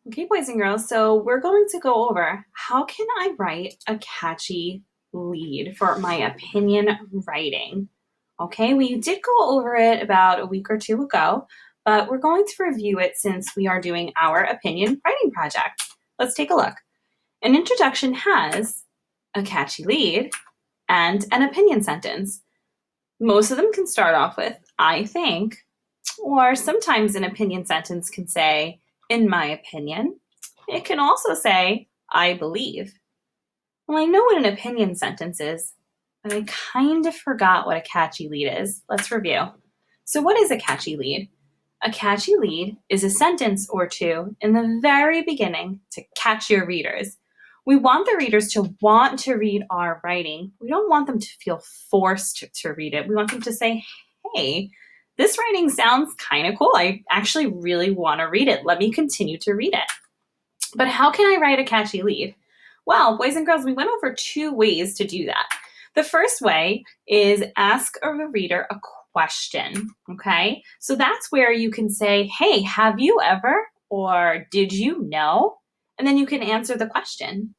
Okay, boys and girls, so we're going to go over how can I write a catchy lead for my opinion writing. Okay, we did go over it about a week or two ago, but we're going to review it since we are doing our opinion writing project. Let's take a look. An introduction has a catchy lead and an opinion sentence. Most of them can start off with, I think, or sometimes an opinion sentence can say, in my opinion. It can also say, I believe. Well, I know what an opinion sentence is, but I kind of forgot what a catchy lead is. Let's review. So, what is a catchy lead? A catchy lead is a sentence or two in the very beginning to catch your readers. We want the readers to want to read our writing. We don't want them to feel forced to read it. We want them to say, hey, this writing sounds kind of cool. I actually really want to read it. Let me continue to read it. But how can I write a catchy lead? Well, boys and girls, we went over two ways to do that. The first way is ask a reader a question, okay? So that's where you can say, hey, have you ever, or did you know? And then you can answer the question.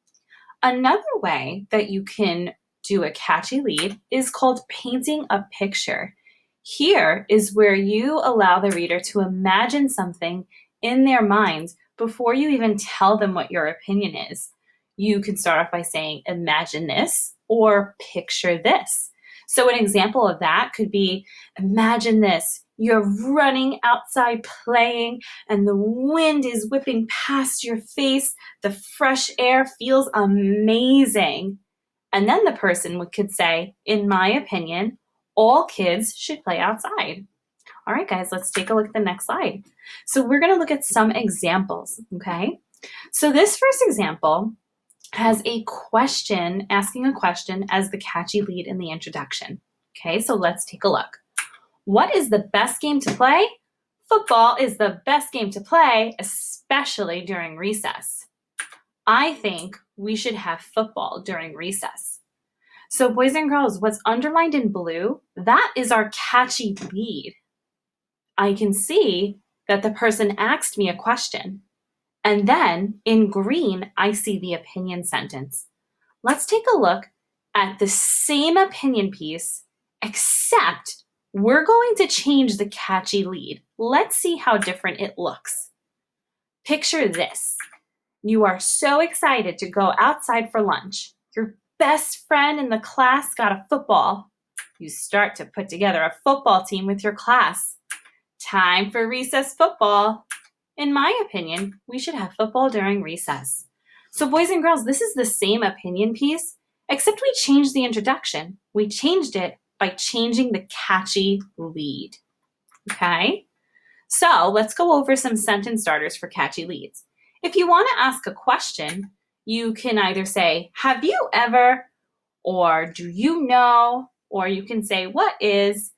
Another way that you can do a catchy lead is called painting a picture. Here is where you allow the reader to imagine something in their minds before you even tell them what your opinion is. You can start off by saying, imagine this or picture this. So, an example of that could be, imagine this. You're running outside playing, and the wind is whipping past your face. The fresh air feels amazing. And then the person could say, in my opinion, all kids should play outside. All right, guys, let's take a look at the next slide. So we're going to look at some examples, okay? So this first example has a question, asking a question as the catchy lead in the introduction. Okay, so let's take a look. What is the best game to play? Football is the best game to play, especially during recess. I think we should have football during recess. So boys and girls, what's underlined in blue, that is our catchy lead. I can see that the person asked me a question. And then in green, I see the opinion sentence. Let's take a look at the same opinion piece, except we're going to change the catchy lead. Let's see how different it looks. Picture this. You are so excited to go outside for lunch. Your best friend in the class got a football. You start to put together a football team with your class. Time for recess football. In my opinion, we should have football during recess. So, boys and girls, this is the same opinion piece, except we changed the introduction. We changed it by changing the catchy lead. Okay? So, let's go over some sentence starters for catchy leads. If you want to ask a question, you can either say, have you ever, or do you know, or you can say, what is.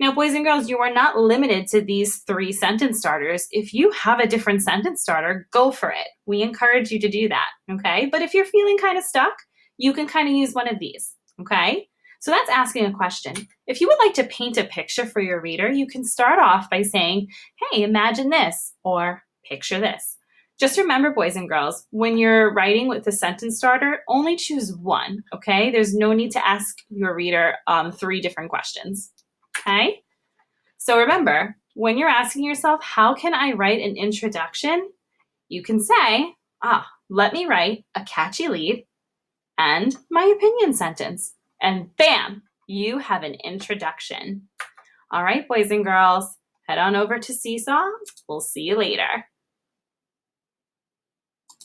Now, boys and girls, you are not limited to these three sentence starters. If you have a different sentence starter, go for it. We encourage you to do that, okay? But if you're feeling kind of stuck, you can kind of use one of these, okay? So that's asking a question. If you would like to paint a picture for your reader, you can start off by saying, hey, imagine this, or picture this. Just remember, boys and girls, when you're writing with the sentence starter, only choose one, okay? There's no need to ask your reader three different questions. Okay? So remember, when you're asking yourself, how can I write an introduction? You can say, let me write a catchy lead and my opinion sentence. And bam, you have an introduction. All right, boys and girls, head on over to Seesaw. We'll see you later.